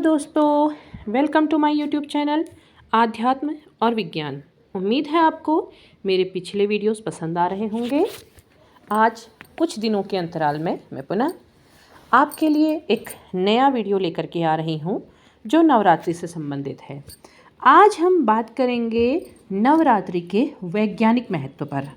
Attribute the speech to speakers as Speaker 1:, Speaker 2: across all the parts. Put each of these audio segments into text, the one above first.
Speaker 1: दोस्तों, welcome to my YouTube channel आध्यात्म और विज्ञान। उम्मीद है आपको मेरे पिछले वीडियोस पसंद आ रहे होंगे। आज कुछ दिनों के अंतराल में मैं पुनः आपके लिए एक नया वीडियो लेकर के आ रही हूँ जो नवरात्रि से संबंधित है। आज हम बात करेंगे नवरात्रि के वैज्ञानिक महत्व पर।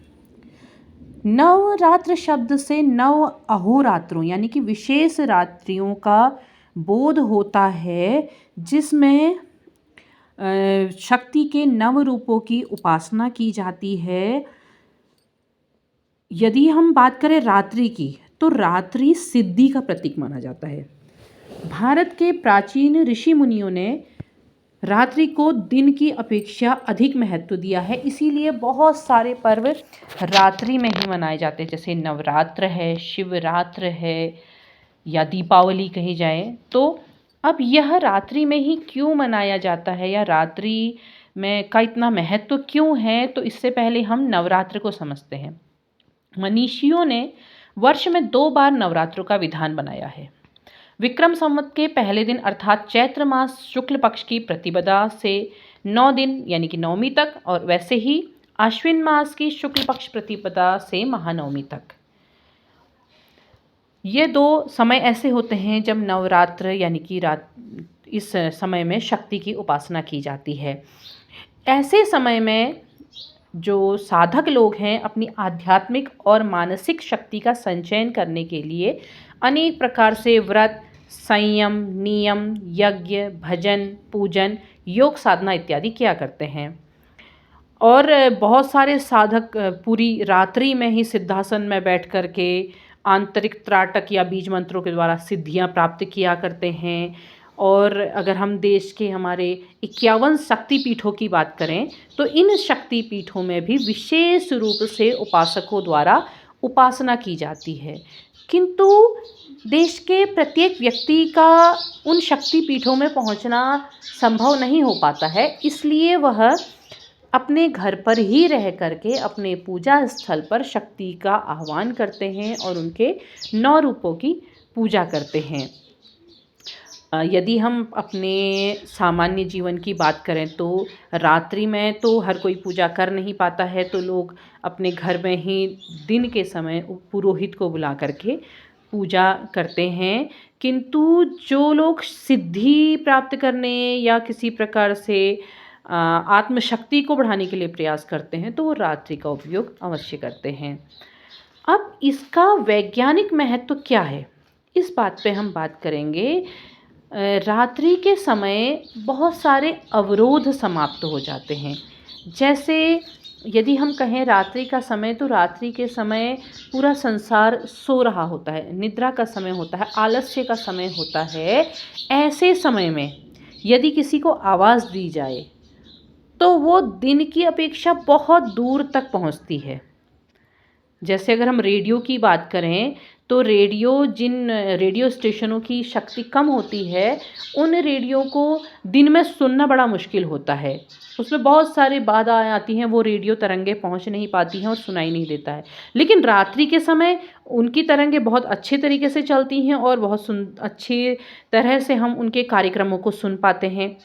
Speaker 1: नवरात्र शब्द से नव अहोरात्रों यानी कि विशेष रात्रियों का बोध होता है, जिसमें शक्ति के नव रूपों की उपासना की जाती है। यदि हम बात करें रात्रि की, तो रात्रि सिद्धि का प्रतीक माना जाता है। भारत के प्राचीन ऋषि मुनियों ने रात्रि को दिन की अपेक्षा अधिक महत्व दिया है, इसीलिए बहुत सारे पर्व रात्रि में ही मनाए जाते हैं। जैसे नवरात्र है, शिवरात्र है या दीपावली कही जाए। तो अब यह रात्रि में ही क्यों मनाया जाता है या रात्रि में का इतना महत्व क्यों है, तो इससे पहले हम नवरात्र को समझते हैं। मनीषियों ने वर्ष में 2 बार नवरात्रों का विधान बनाया है। विक्रम संवत के पहले दिन अर्थात चैत्र मास शुक्ल पक्ष की प्रतिपदा से 9 दिन यानी कि नवमी तक, और वैसे ही आश्विन मास की शुक्ल पक्ष प्रतिपदा से महानवमी तक। ये 2 समय ऐसे होते हैं जब नवरात्र यानी कि इस समय में शक्ति की उपासना की जाती है। ऐसे समय में जो साधक लोग हैं अपनी आध्यात्मिक और मानसिक शक्ति का संचयन करने के लिए अनेक प्रकार से व्रत, संयम, नियम, यज्ञ, भजन, पूजन, योग साधना इत्यादि किया करते हैं। और बहुत सारे साधक पूरी रात्रि में ही सिद्धासन में बैठ कर के आंतरिक त्राटक या बीज मंत्रों के द्वारा सिद्धियां प्राप्त किया करते हैं। और अगर हम देश के हमारे 51 शक्तिपीठों की बात करें, तो इन शक्तिपीठों में भी विशेष रूप से उपासकों द्वारा उपासना की जाती है। किंतु देश के प्रत्येक व्यक्ति का उन शक्तिपीठों में पहुंचना संभव नहीं हो पाता है, इसलिए वह अपने घर पर ही रह करके अपने पूजा स्थल पर शक्ति का आह्वान करते हैं और उनके 9 रूपों की पूजा करते हैं। यदि हम अपने सामान्य जीवन की बात करें तो रात्रि में तो हर कोई पूजा कर नहीं पाता है, तो लोग अपने घर में ही दिन के समय पुरोहित को बुला करके पूजा करते हैं। किंतु जो लोग सिद्धि प्राप्त करने या किसी प्रकार से आत्मशक्ति को बढ़ाने के लिए प्रयास करते हैं, तो वो रात्रि का उपयोग अवश्य करते हैं। अब इसका वैज्ञानिक महत्व क्या है, इस बात पे हम बात करेंगे। रात्रि के समय बहुत सारे अवरोध समाप्त हो जाते हैं। जैसे यदि हम कहें रात्रि का समय, तो रात्रि के समय पूरा संसार सो रहा होता है, निद्रा का समय होता है, आलस्य का समय होता है। ऐसे समय में यदि किसी को आवाज़ दी जाए तो वो दिन की अपेक्षा बहुत दूर तक पहुंचती है। जैसे अगर हम रेडियो की बात करें, तो जिन रेडियो स्टेशनों की शक्ति कम होती है, उन रेडियो को दिन में सुनना बड़ा मुश्किल होता है। उसमें बहुत सारी बाधाएं आती हैं, वो रेडियो तरंगे पहुंच नहीं पाती हैं और सुनाई नहीं देता है। लेकिन रात्रि के समय उनकी तरंगे बहुत अच्छे तरीके से चलती हैं और बहुत अच्छी तरह से हम उनके कार्यक्रमों को सुन पाते हैं।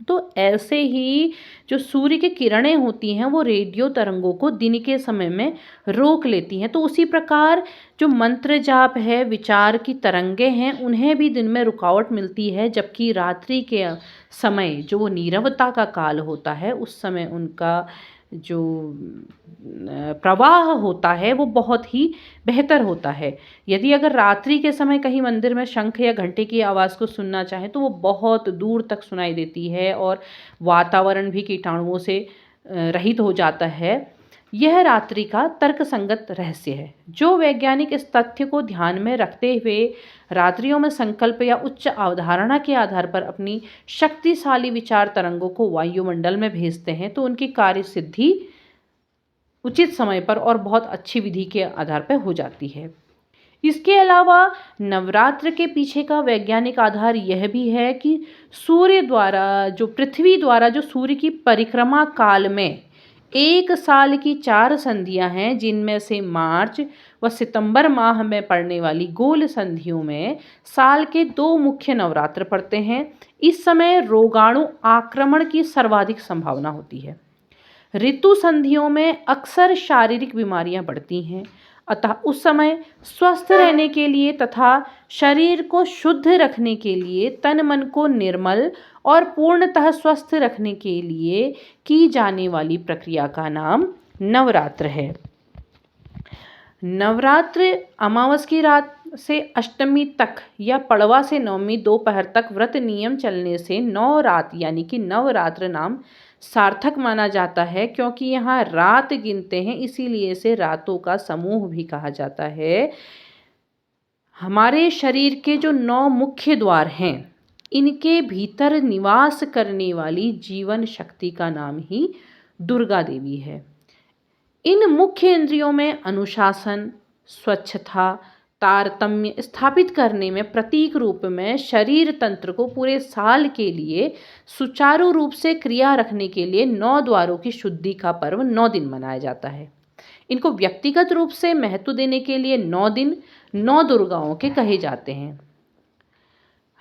Speaker 1: तो ऐसे ही जो सूर्य की किरणें होती हैं वो रेडियो तरंगों को दिन के समय में रोक लेती हैं। तो उसी प्रकार जो मंत्र जाप है, विचार की तरंगे हैं, उन्हें भी दिन में रुकावट मिलती है, जबकि रात्रि के समय जो वो नीरवता का काल होता है, उस समय उनका जो प्रवाह होता है वो बहुत ही बेहतर होता है। यदि अगर रात्रि के समय कहीं मंदिर में शंख या घंटे की आवाज़ को सुनना चाहें, तो वो बहुत दूर तक सुनाई देती है और वातावरण भी कीटाणुओं से रहित हो जाता है। यह रात्रि का तर्कसंगत रहस्य है। जो वैज्ञानिक इस तथ्य को ध्यान में रखते हुए रात्रियों में संकल्प या उच्च अवधारणा के आधार पर अपनी शक्तिशाली विचार तरंगों को वायुमंडल में भेजते हैं, तो उनकी कार्य सिद्धि उचित समय पर और बहुत अच्छी विधि के आधार पर हो जाती है। इसके अलावा नवरात्र के पीछे का वैज्ञानिक आधार यह भी है कि पृथ्वी द्वारा जो सूर्य की परिक्रमा काल में एक साल की 4 संधियां हैं, जिनमें से मार्च व सितंबर माह में पड़ने वाली गोल संधियों में साल के 2 मुख्य नवरात्र पड़ते हैं। इस समय रोगाणु आक्रमण की सर्वाधिक संभावना होती है। ऋतु संधियों में अक्सर शारीरिक बीमारियां बढ़ती हैं, अतः उस समय स्वस्थ रहने के लिए तथा शरीर को शुद्ध रखने के लिए, तन मन को निर्मल और पूर्णतः स्वस्थ रखने के लिए की जाने वाली प्रक्रिया का नाम नवरात्र है। नवरात्र अमावस की रात से अष्टमी तक या पड़वा से नवमी दोपहर तक व्रत नियम चलने से 9 रात यानी कि नवरात्र नाम सार्थक माना जाता है, क्योंकि यहाँ रात गिनते हैं, इसीलिए इसे रातों का समूह भी कहा जाता है। हमारे शरीर के जो 9 मुख्य द्वार हैं, इनके भीतर निवास करने वाली जीवन शक्ति का नाम ही दुर्गा देवी है। इन मुख्य इंद्रियों में अनुशासन, स्वच्छता, तारतम्य स्थापित करने में प्रतीक रूप में शरीर तंत्र को पूरे साल के लिए सुचारू रूप से क्रिया रखने के लिए 9 द्वारों की शुद्धि का पर्व 9 दिन मनाया जाता है। इनको व्यक्तिगत रूप से महत्व देने के लिए 9 दिन 9 दुर्गाओं के कहे जाते हैं।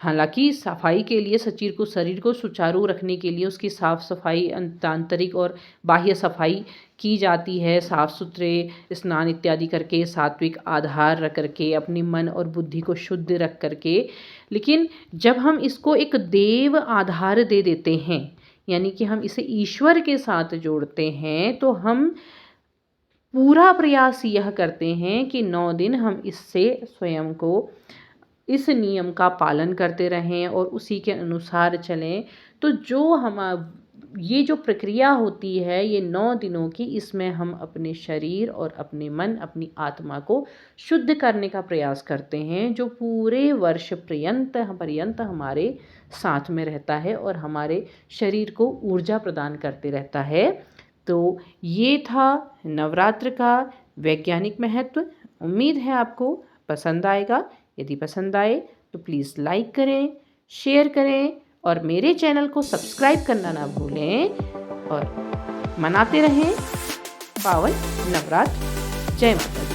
Speaker 1: हालांकि सफाई के लिए शरीर को सुचारू रखने के लिए उसकी साफ सफाई, आंतरिक और बाह्य सफाई की जाती है। साफ सुथरे स्नान इत्यादि करके, सात्विक आधार रख करके, अपनी मन और बुद्धि को शुद्ध रख करके। लेकिन जब हम इसको एक देव आधार दे देते हैं, यानी कि हम इसे ईश्वर के साथ जोड़ते हैं, तो हम पूरा प्रयास यह करते हैं कि 9 दिन हम इससे स्वयं को इस नियम का पालन करते रहें और उसी के अनुसार चलें। तो ये जो प्रक्रिया होती है ये 9 दिनों की, इसमें हम अपने शरीर और अपने मन, अपनी आत्मा को शुद्ध करने का प्रयास करते हैं, जो पूरे वर्ष पर्यंत हमारे साथ में रहता है और हमारे शरीर को ऊर्जा प्रदान करते रहता है। तो ये था नवरात्र का वैज्ञानिक महत्व। उम्मीद है आपको पसंद आएगा। यदि पसंद आए तो प्लीज़ लाइक करें, शेयर करें और मेरे चैनल को सब्सक्राइब करना ना भूलें और मनाते रहें पावन नवरात्र। जय माता दी।